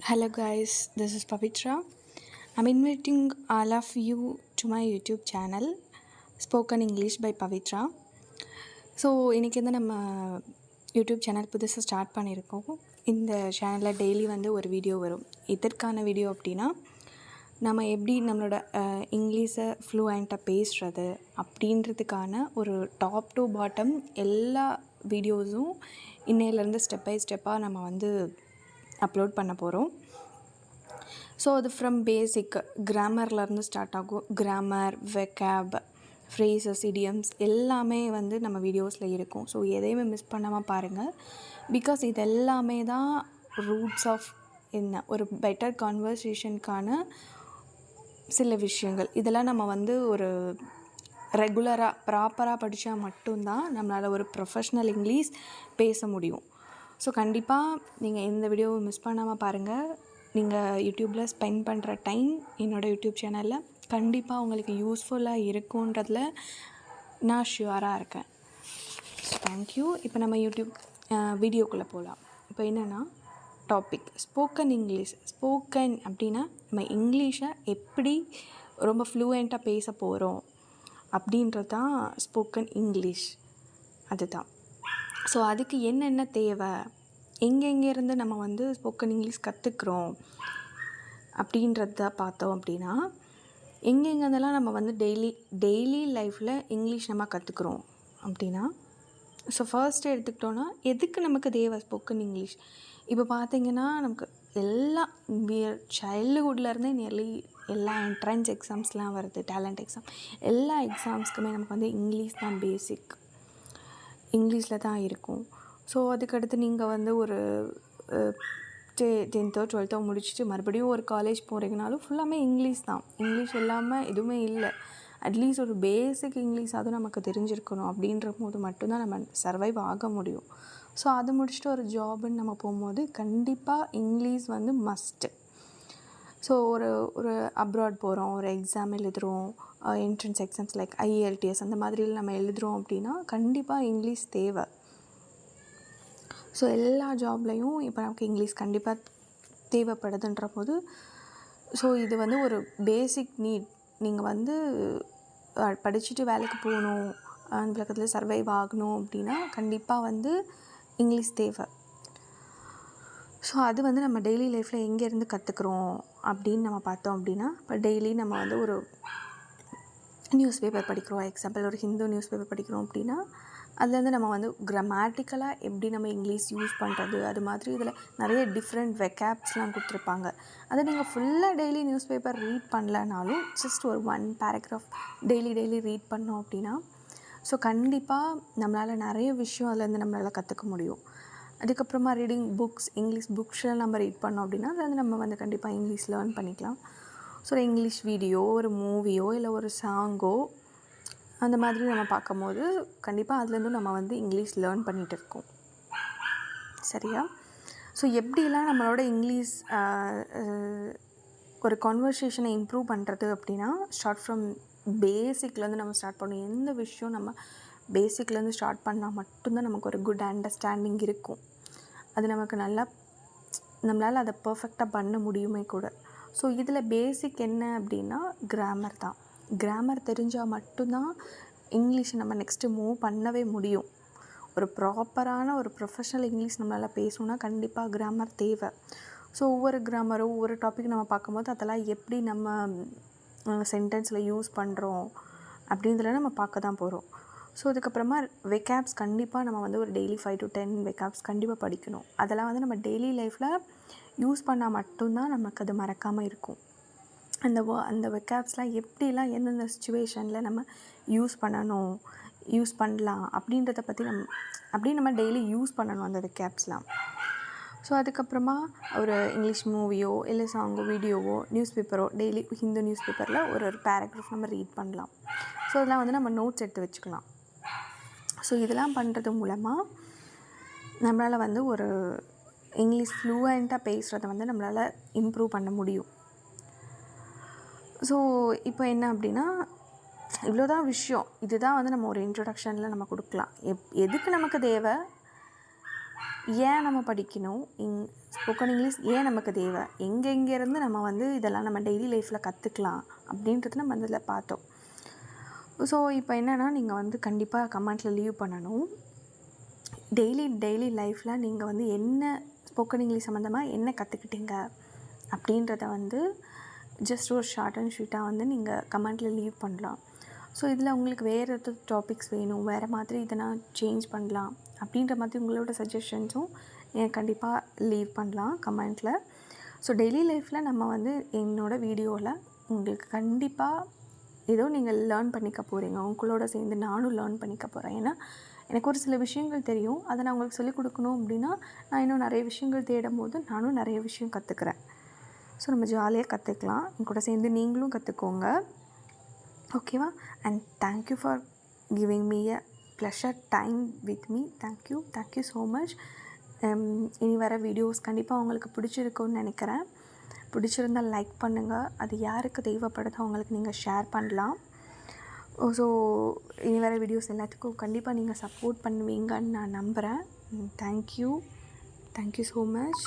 Hello guys, this is Pavitra. I'm inviting all of you to my YouTube channel Spoken English by Pavitra. So இன்றைக்கி வந்து நம்ம YouTube channel புதுசாக start பண்ணியிருக்கோம். இந்த சேனலில் daily வந்து ஒரு வீடியோ வரும். இதற்கான வீடியோ அப்படின்னா நம்ம எப்படி நம்மளோட இங்கிலீஷை ஃப்ளூயண்ட்டாக பேசுகிறது அப்படின்றதுக்கான ஒரு டாப் டு பாட்டம் எல்லா வீடியோஸும் இன்னையிலேருந்து ஸ்டெப் பை ஸ்டெப்பாக நம்ம வந்து அப்லோட் பண்ண போகிறோம். ஸோ அது ஃப்ரம் பேசிக் கிராமர்லேருந்து ஸ்டார்ட் ஆகும். கிராமர், வெக்காப், ஃப்ரேசஸ், இடியம்ஸ் எல்லாமே வந்து நம்ம வீடியோஸில் இருக்கும். ஸோ எதையுமே மிஸ் பண்ணாமல் பாருங்கள். பிகாஸ் இது எல்லாமே தான் ரூட்ஸ் ஆஃப் என்ன ஒரு பெட்டர் கான்வர்சேஷனுக்கான சில விஷயங்கள். இதெல்லாம் நம்ம வந்து ஒரு ரெகுலராக ப்ராப்பராக படித்தா மட்டும்தான் நம்மளால் ஒரு ப்ரொஃபஷ்னல் இங்கிலீஷ் பேச முடியும். ஸோ கண்டிப்பாக நீங்கள் இந்த வீடியோவை மிஸ் பண்ணாமல் பாருங்கள். நீங்கள் யூடியூப்பில் ஸ்பெண்ட் பண்ணுற டைம் என்னோடய யூடியூப் சேனலில் கண்டிப்பாக உங்களுக்கு யூஸ்ஃபுல்லாக இருக்குன்றதில் நான் ஷுவராக இருக்கேன். So thank you. இப்போ நம்ம யூடியூப் வீடியோக்குள்ளே போகலாம். இப்போ என்னென்னா டாபிக் ஸ்போக்கன் இங்கிலீஷ். ஸ்போக்கன் அப்படின்னா நம்ம இங்கிலீஷை எப்படி ரொம்ப ஃப்ளூயண்ட்டாக பேச போகிறோம் அப்படின்றது தான் ஸ்போக்கன் இங்கிலீஷ். அதுதான். ஸோ அதுக்கு என்னென்ன தேவை, எங்கெங்கேருந்து நம்ம வந்து ஸ்போக்கன் இங்கிலீஷ் கற்றுக்குறோம் அப்படின்றத பார்த்தோம் அப்படின்னா எங்கெங்கெல்லாம் நம்ம வந்து டெய்லி லைஃப்பில் இங்கிலீஷ் நம்ம கற்றுக்குறோம் அப்படின்னா ஸோ ஃபர்ஸ்ட்டு எடுத்துக்கிட்டோன்னா எதுக்கு நமக்கு தேவை ஸ்போக்கன் இங்கிலீஷ். இப்போ பார்த்திங்கன்னா நமக்கு எல்லா சைல்டுஹுட்லேருந்தே நியர்லி எல்லா என்ட்ரன்ஸ் எக்ஸாம்ஸ்லாம் வருது, டேலண்ட் எக்ஸாம், எல்லா எக்ஸாம்ஸ்க்குமே நமக்கு வந்து இங்கிலீஷ் தான் பேசிக், இங்கிலீஷில் தான் இருக்கும். ஸோ அதுக்கடுத்து நீங்கள் வந்து ஒரு 10th 12th முடிச்சுட்டு மறுபடியும் ஒரு காலேஜ் போகிறீங்கனாலும் ஃபுல்லாமே இங்கிலீஷ் தான். இங்கிலீஷ் இல்லாமல் எதுவுமே இல்லை. அட்லீஸ்ட் ஒரு பேசிக் இங்கிலீஷாவது நமக்கு தெரிஞ்சிருக்கணும். அப்படின்ற போது மட்டும்தான் நம்ம சர்வைவ் ஆக முடியும். ஸோ அது முடிச்சுட்டு ஒரு ஜாபுன்னு நம்ம போகும்போது கண்டிப்பாக இங்கிலீஷ் வந்து மஸ்ட்டு. ஸோ ஒரு அப்ராட் போகிறோம், ஒரு எக்ஸாம் எழுதுகிறோம், என்ட்ரன்ஸ் எக்ஸாம்ஸ் லைக் IELTS அந்த மாதிரியில் நம்ம எழுதுகிறோம் அப்படின்னா கண்டிப்பாக இங்கிலீஷ் தேவை. ஸோ எல்லா ஜாப்லேயும் இப்போ நமக்கு இங்கிலீஷ் கண்டிப்பாக தேவைப்படுதுன்ற போது ஸோ இது வந்து ஒரு பேசிக் நீட். நீங்கள் வந்து படிச்சுட்டு வேலைக்கு போகணும், அந்த பக்கத்தில் சர்வைவ் ஆகணும் அப்படின்னா கண்டிப்பாக வந்து இங்கிலீஷ் தேவை. ஸோ அது வந்து நம்ம டெய்லி லைஃப்பில் எங்கேருந்து கற்றுக்குறோம் அப்படின்னு நம்ம பார்த்தோம் அப்படின்னா இப்போ டெய்லி நம்ம வந்து ஒரு நியூஸ் பேப்பர் படிக்கிறோம். எக்ஸாம்பிள் ஒரு ஹிந்து நியூஸ் பேப்பர் படிக்கிறோம் அப்படின்னா அதுலேருந்து நம்ம வந்து கிராமட்டிக்கலாக எப்படி நம்ம இங்கிலீஷ் யூஸ் பண்ணுறது, அது மாதிரி இதில் நிறைய டிஃப்ரெண்ட் வெக்காப்ஸ்லாம் கொடுத்துருப்பாங்க. அதை நீங்கள் ஃபுல்லாக டெய்லி நியூஸ் பேப்பர் ரீட் பண்ணலனாலும் ஜஸ்ட் ஒரு 1 பேராகிராஃப் டெய்லி ரீட் பண்ணோம் அப்படின்னா ஸோ கண்டிப்பாக நம்மளால் நிறைய விஷயம் அதுலேருந்து நம்மளால் கற்றுக்க முடியும். அதுக்கப்புறமா ரீடிங் புக்ஸ், இங்கிலீஷ் புக்ஸ்லாம் நம்ம ரீட் பண்ணோம் அப்படின்னா அதுலேருந்து நம்ம வந்து கண்டிப்பாக இங்கிலீஷ் லேர்ன் பண்ணிக்கலாம். ஸோ ஒரு இங்கிலீஷ் வீடியோ, ஒரு மூவியோ இல்லை ஒரு சாங்கோ அந்த மாதிரி நம்ம பார்க்கும்போது கண்டிப்பாக அதுலேருந்து நம்ம வந்து இங்கிலீஷ் லேர்ன் பண்ணிகிட்டு இருக்கோம். சரியா? ஸோ எப்படிலாம் நம்மளோட இங்கிலீஷ் ஒரு கான்வர்சேஷனை இம்ப்ரூவ் பண்ணுறது அப்படின்னா ஸ்டார்ட் ஃப்ரம் பேசிக்லேருந்து நம்ம ஸ்டார்ட் பண்ணணும். எந்த விஷயம் நம்ம பேசிக்லேருந்து ஸ்டார்ட் பண்ணால் மட்டும்தான் நமக்கு ஒரு குட் அண்டர்ஸ்டாண்டிங் இருக்கும். அது நமக்கு நம்மளால் அதை பர்ஃபெக்டாக பண்ண முடியுமே கூட. ஸோ இதில் பேசிக் என்ன அப்படின்னா கிராமர் தான். கிராமர் தெரிஞ்சால் மட்டும்தான் இங்கிலீஷை நம்ம நெக்ஸ்ட்டு மூவ் பண்ணவே முடியும். ஒரு ப்ராப்பரான ஒரு ப்ரொஃபஷ்னல் இங்கிலீஷ் நம்மளால் பேசணுன்னா கண்டிப்பாக கிராமர் தேவை. ஸோ ஒவ்வொரு கிராமரும் ஒவ்வொரு டாபிக் நம்ம பார்க்கும்போது அதெல்லாம் எப்படி நம்ம சென்டென்ஸில் யூஸ் பண்ணுறோம் அப்படின்றத நம்ம பார்க்க தான் போகிறோம். ஸோ அதுக்கப்புறமா வெக்காப்ஸ் கண்டிப்பாக நம்ம வந்து ஒரு டெய்லி 5 to 10 வெக்காப்ஸ் கண்டிப்பாக படிக்கணும். அதெல்லாம் வந்து நம்ம டெய்லி லைஃப்பில் யூஸ் பண்ணால் மட்டும்தான் நமக்கு அது மறக்காமல் இருக்கும். அந்த வெக்காப்ஸ்லாம் எப்படிலாம் எந்தெந்த சிச்சுவேஷனில் நம்ம யூஸ் பண்ணலாம் அப்படின்றத பற்றி நம்ம டெய்லி யூஸ் பண்ணணும் அந்த வெக்காப்ஸ்லாம். ஸோ அதுக்கப்புறமா ஒரு இங்கிலீஷ் மூவியோ இல்லை சாங்கோ, வீடியோவோ, நியூஸ் பேப்பரோ, டெய்லி ஹிந்து நியூஸ் பேப்பரில் ஒரு பேராகிராஃப் நம்ம ரீட் பண்ணலாம். ஸோ அதெல்லாம் வந்து நம்ம நோட்ஸ் எடுத்து வச்சுக்கலாம். ஸோ இதெல்லாம் பண்ணுறது மூலமாக நம்மளால் வந்து ஒரு இங்கிலீஷ் ஃப்ளூயண்ட்டாக பேசுகிறத வந்து நம்மளால் இம்ப்ரூவ் பண்ண முடியும். ஸோ இப்போ என்ன அப்படின்னா இவ்வளோதான் விஷயம். இதுதான் வந்து நம்ம ஒரு இன்ட்ரொடக்ஷனில் நம்ம கொடுக்கலாம். எதுக்கு நமக்கு தேவை, ஏன் நம்ம படிக்கணும், ஸ்போக்கன் இங்கிலீஷ் ஏன் நமக்கு தேவை, எங்கெங்கேருந்து நம்ம வந்து இதெல்லாம் நம்ம டெய்லி லைஃப்பில் கற்றுக்கலாம் அப்படின்றது நம்ம அதில் பார்த்தோம். ஸோ இப்போ என்னென்னா நீங்கள் வந்து கண்டிப்பாக கமெண்ட்டில் லீவ் பண்ணணும். டெய்லி லைஃப்பில் நீங்கள் வந்து என்ன ஸ்போக்கன் இங்கிலீஷ் சம்மந்தமாக என்ன கற்றுக்கிட்டீங்க அப்படின்றத வந்து ஜஸ்ட் ஒரு ஷார்ட் அண்ட் ஸ்வீட்டாக வந்து நீங்கள் கமெண்ட்டில் லீவ் பண்ணலாம். ஸோ இதில் உங்களுக்கு வேறு எதாவது டாபிக்ஸ் வேணும், வேறு மாதிரி இதை நான் சேஞ்ச் பண்ணலாம் அப்படின்ற மாதிரி உங்களோட சஜஷன்ஸும் கண்டிப்பாக லீவ் பண்ணலாம் கமெண்ட்டில். ஸோ டெய்லி லைஃப்பில் நம்ம வந்து என்னோடய வீடியோவில் உங்களுக்கு கண்டிப்பாக ஏதோ நீங்கள் லேர்ன் பண்ணிக்க போகிறீங்க, உங்களோட சேர்ந்து நானும் லேர்ன் பண்ணிக்க போகிறேன். ஏன்னா எனக்கு ஒரு சில விஷயங்கள் தெரியும், அதை நான் உங்களுக்கு சொல்லிக் கொடுக்கணும் அப்படின்னா நான் இன்னும் நிறைய விஷயங்கள் தேடும் போது நானும் நிறைய விஷயம் கற்றுக்குறேன். ஸோ நம்ம ஜாலியாக கற்றுக்கலாம், என் கூட சேர்ந்து நீங்களும் கற்றுக்கோங்க. ஓகேவா? And thank you for giving me a pleasure time with me. Thank you so much. இனி வர வீடியோஸ் கண்டிப்பாக உங்களுக்கு பிடிச்சிருக்குன்னு நினைக்கிறேன். பிடிச்சிருந்தால் லைக் பண்ணுங்கள், அது யாருக்கு தேவைப்படுதோ அவங்களுக்கு நீங்கள் ஷேர் பண்ணலாம். ஸோ இனி வர வீடியோஸ் எல்லாத்துக்கும் கண்டிப்பாக நீங்கள் சப்போர்ட் பண்ணுவீங்கன்னு நான் நம்புகிறேன். Thank you so much.